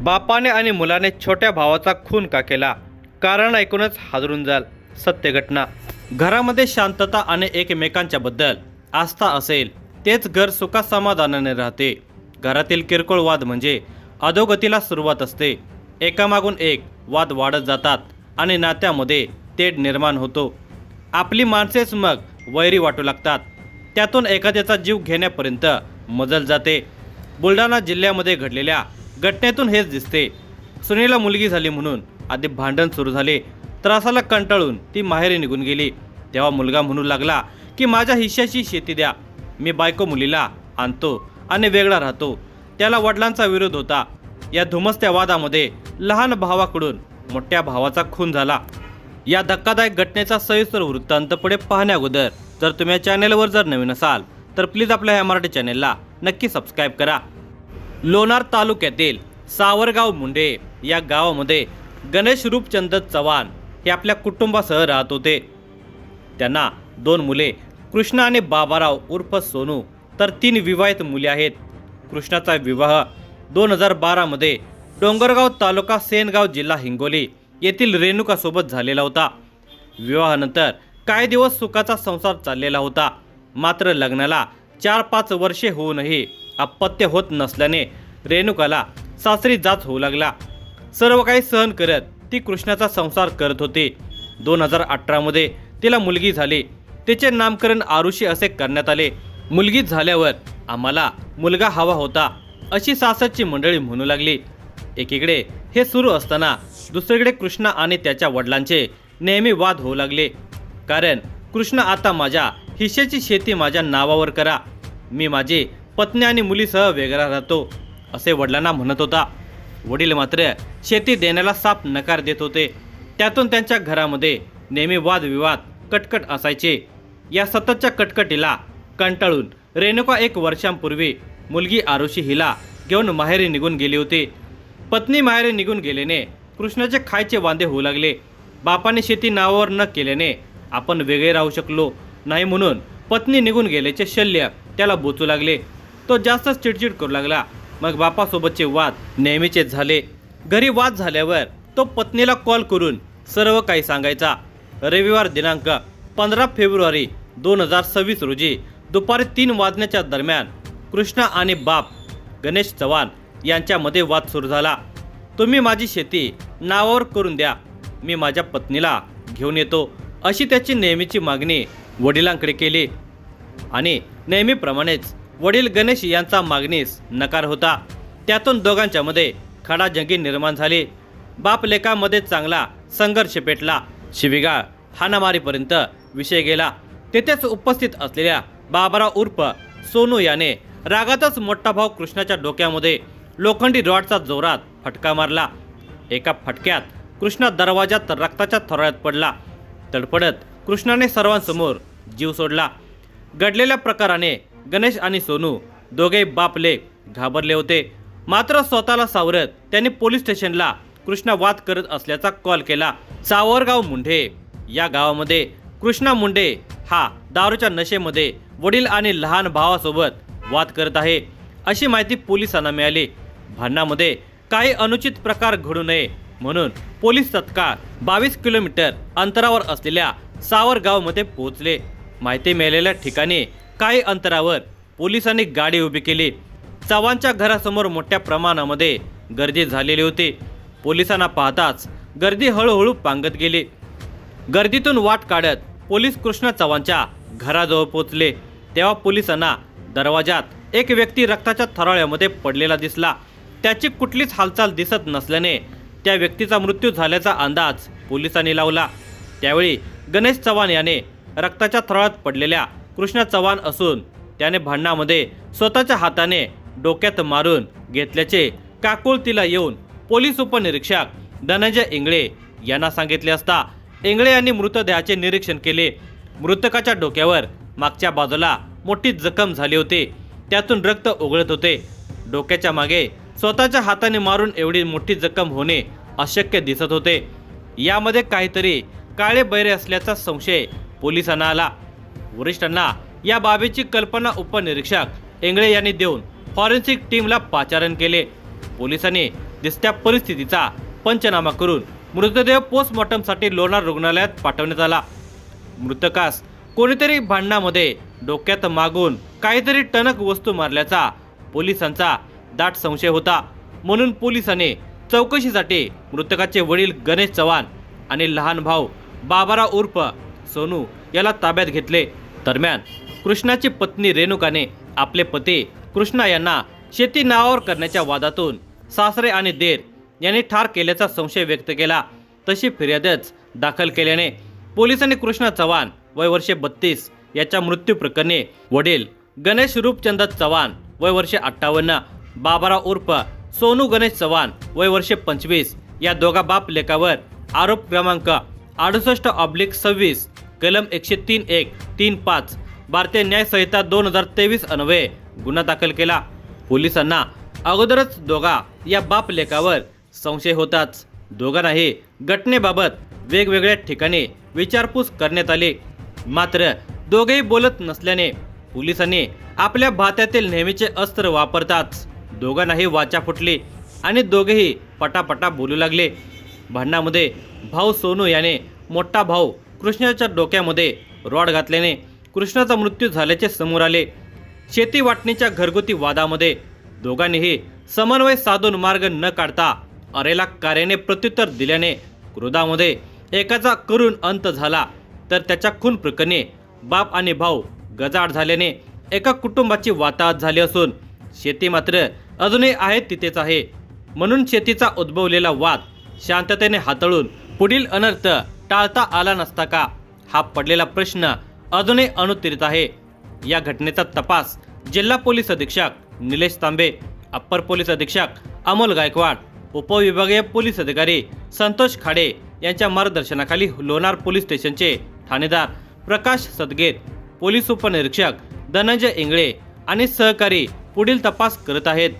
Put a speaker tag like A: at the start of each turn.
A: बापाने आणि मुलाने छोट्या भावाचा खून का केला? कारण ऐकूनच हादरून जाल. सत्य घटना. घरामध्ये शांतता आणि एकमेकांच्या बद्दल आस्था असेल तेच घर सुखा समाधानाने राहते. घरातील किरकोळ वाद म्हणजे अधोगतीला सुरुवात असते. एकामागून एक वाद वाढत जातात आणि नात्यामध्ये तेढ निर्माण होतो. आपली माणसेच मग वैरी वाटू लागतात. त्यातून एखाद्याचा जीव घेण्यापर्यंत मजल जाते. बुलढाणा जिल्ह्यामध्ये घडलेल्या घटनेतून हेच दिसते. सुनेला मुलगी झाली म्हणून आधी भांडण सुरू झाले. त्रासाला कंटाळून ती माहेरी निघून गेली. तेव्हा मुलगा म्हणू लागला की माझ्या हिश्श्याची शेती द्या. मी बायको मुलीला आणतो आणि वेगळा राहतो. त्याला वडिलांचा विरोध होता. या धुमसत्या वादामध्ये लहान भावाकडून मोठ्या भावाचा खून झाला. या धक्कादायक घटनेचा सविस्तर वृत्तांत पुढे पाहण्या अगोदर जर तुम्ही या चॅनेलवर जर नवीन असाल तर प्लीज आपल्या ह्या मराठी चॅनेलला नक्की सबस्क्राईब करा. लोणार तालुक्यातील सावरगाव मुंडे या गावामध्ये गणेश रूपचंद चव्हाण हे आपल्या कुटुंबासह राहत होते. त्यांना 2 मुले कृष्णा आणि बाबाराव उर्फ सोनू तर 3 विवाहित मुली आहेत. कृष्णाचा विवाह 2012 मध्ये डोंगरगाव तालुका सेनगाव जिल्हा हिंगोली येथील रेणुकासोबत झालेला होता. विवाहानंतर काही दिवस सुखाचा संसार चाललेला होता. मात्र लग्नाला 4-5 वर्षे होऊनही अपत्य होत नसल्याने रेणुकाला सासरी जाच होऊ लागला. सर्व काही सहन करत ती कृष्णाचा संसार करत होती. 2018 मध्ये तिला मुलगी झाली. तिचे नामकरण आरुषी असे करण्यात आले. मुलगी झाल्यावर आम्हाला मुलगा हवा होता अशी सासरची मंडळी म्हणू लागली. एकीकडे हे सुरू असताना दुसरीकडे कृष्णा आणि त्याच्या वडिलांचे नेहमी वाद होऊ लागले. कारण कृष्णा आता माझ्या हिश्श्याची शेती माझ्या नावावर करा, मी माझी पत्नी आणि मुलीसह वेगळा राहतो असे वडिलांना म्हणत होता. वडील मात्र शेती देण्याला साफ नकार देत होते. त्यातून त्यांच्या घरामध्ये नेहमी वादविवाद कटकट असायचे. या सततच्या कटकटीला कंटाळून रेणुका 1 वर्षांपूर्वी मुलगी आरुषी हिला घेऊन माहेरी निघून गेली होती. पत्नी माहेरी निघून गेल्याने कृष्णाचे खायचे वांदे होऊ लागले. बापाने शेती नावावर न केल्याने आपण वेगळे राहू शकलो नाही म्हणून पत्नी निघून गेल्याचे शल्य त्याला बोचू लागले. तो जास्तच चिडचिड करू लागला. मग बापासोबतचे वाद नेहमीचेच झाले. घरी वाद झाल्यावर तो पत्नीला कॉल करून सर्व काही सांगायचा. रविवार दिनांक 15 फेब्रुवारी 2026 रोजी दुपारी 3 वाजण्याच्या दरम्यान कृष्णा आणि बाप गणेश चव्हाण यांच्यामध्ये वाद सुरू झाला. तुम्ही माझी शेती नावावर करून द्या, मी माझ्या पत्नीला घेऊन येतो अशी त्याची नेहमीची मागणी वडिलांकडे केली. आणि नेहमीप्रमाणेच वडील गणेश यांचा मागणीस नकार होता. त्यातून दोघांच्यामध्ये खडाजंगी निर्माण झाली. बाप लेकामध्ये चांगला संघर्ष पेटला. शिवीगाळ हाणामारीपर्यंत विषय गेला. तेथेच उपस्थित असलेल्या बाबाराव उर्फ सोनू याने रागातच मोठा भाऊ कृष्णाच्या डोक्यामध्ये लोखंडी रॉडचा जोरात फटका मारला. एका फटक्यात कृष्णा दरवाजात रक्ताच्या थरोळ्यात पडला. तडफडत कृष्णाने सर्वांसमोर जीव सोडला. घडलेल्या प्रकाराने गणेश आणि सोनू दोघे बापले घाबरले होते. मात्र स्वतःला सावरत त्यांनी पोलीस स्टेशनला कृष्णा वाद करत असल्याचा कॉल केला. सावरगाव मुंडे या गावामध्ये कृष्णा मुंडे हा दारूच्या नशेमध्ये वडील आणि लहान भावासोबत वाद करत आहे अशी माहिती पोलिसांना मिळाली. भांडणामध्ये काही अनुचित प्रकार घडू नये म्हणून पोलीस तत्काळ 22 किलोमीटर अंतरावर असलेल्या सावरगावमध्ये पोहोचले. माहिती मिळालेल्या ठिकाणी काही अंतरावर पोलिसांनी गाडी उभी केली. चव्हाणच्या घरासमोर मोठ्या प्रमाणामध्ये गर्दी झालेली होती. पोलिसांना पाहताच गर्दी हळूहळू पांगत गेली. गर्दीतून वाट काढत पोलीस कृष्णा चव्हाणच्या घराजवळ पोहोचले. तेव्हा पोलिसांना दरवाजात एक व्यक्ती रक्ताच्या थरोळ्यामध्ये पडलेला दिसला. त्याची कुठलीच हालचाल दिसत नसल्याने त्या व्यक्तीचा मृत्यू झाल्याचा अंदाज पोलिसांनी लावला. त्यावेळी गणेश चव्हाण याने रक्ताच्या थरोळ्यात पडलेल्या कृष्णा चव्हाण असून त्याने भांडणामध्ये स्वतःच्या हाताने डोक्यात मारून घेतल्याचे काकुळतीला येऊन पोलीस उपनिरीक्षक धनंजय इंगळे यांना सांगितले असता इंगळे यांनी मृतदेहाचे निरीक्षण केले. मृतकाच्या डोक्यावर मागच्या बाजूला मोठी जखम झाली होती. त्यातून रक्त ओघळत होते. डोक्याच्या मागे स्वतःच्या हाताने मारून एवढी मोठी जखम होणे अशक्य दिसत होते. यामध्ये काहीतरी काळे बैरे असल्याचा संशय पोलिसांना आला. वरिष्ठांना या बाबीची कल्पना उपनिरीक्षक इंगळे यांनी देऊन फॉरेन्सिक टीमला पाचारण केले. पोलिसांनी दिसत्या परिस्थितीचा पंचनामा करून मृतदेह पोस्टमॉर्टमसाठी लोणार रुग्णालयात पाठवण्यात आला। मृतकास कोणीतरी भांडणामध्ये डोक्यात मागून काहीतरी टणक वस्तू मारल्याचा पोलिसांचा दाट संशय होता, म्हणून पोलिसांनी चौकशीसाठी मृतकाचे वडील गणेश चव्हाण आणि लहान भाऊ बाबाराव उर्फ सोनू याला ताब्यात घेतले। दरम्यान कृष्णाची पत्नी रेणुकाने आपले पती कृष्णा यांना शेती नावावर करण्याच्या वादातून सासरे आणि देर यांनी ठार केल्याचा संशय व्यक्त केला। तशी फिर्यादच दाखल केल्याने पोलिसांनी कृष्णा चव्हाण वय वर्षे 32 याच्या मृत्यू प्रकरणी वडील गणेश रूपचंद चव्हाण वय वर्षे 58, बाबाराव उर्फ सोनू गणेश चव्हाण वय वर्षे 25 या दोघा बाप लेकावर आरोप क्रमांक 68/26 कलम 103(1)(3)(5) भारतीय न्याय संहिता 2023 अन्वये गुन्हा दाखल केला। पोलिसांना अगोदरच दोघा या बाप लेकावर संशय होताच दोघांनाही घटनेबाबत वेगवेगळ्या ठिकाणी विचारपूस करण्यात आली, मात्र दोघेही बोलत नसल्याने पोलिसांनी आपल्या भात्यातील नेहमीचे अस्त्र वापरताच दोघांनाही वाचा फुटली आणि दोघेही पटापटा बोलू लागले। भांडणामध्ये भाऊ सोनू याने मोठा भाऊ कृष्णाच्या डोक्यामध्ये रॉड घातल्याने कृष्णाचा मृत्यू झाल्याचे समोर आले। शेती वाटणीच्या घरगुती वादामध्ये दोघांनीही समन्वय साधून मार्ग न काढता अरेला कार्याने प्रत्युत्तर दिल्याने क्रोधामध्ये एकाचा करून अंत झाला, तर त्याच्या खून प्रकरणी बाप आणि भाऊ गजाआड झाल्याने एका कुटुंबाची वाताहत झाली असून शेती मात्र अजूनही आहे तिथेच आहे। म्हणून शेतीचा उद्भवलेला वाद शांततेने हाताळून पुढील अनर्थ टाळता आला नसता का, हा पडलेला प्रश्न अजूनही अनुत्तरित आहे। या घटनेचा तपास जिल्हा पोलीस अधीक्षक निलेश तांबे, अप्पर पोलीस अधीक्षक अमोल गायकवाड, उपविभागीय पोलीस अधिकारी संतोष खाडे यांच्या मार्गदर्शनाखाली लोणार पोलीस स्टेशनचे ठाणेदार प्रकाश सदगीर, पोलीस उपनिरीक्षक धनंजय इंगळे आणि सहकारी पुढील तपास करत आहेत।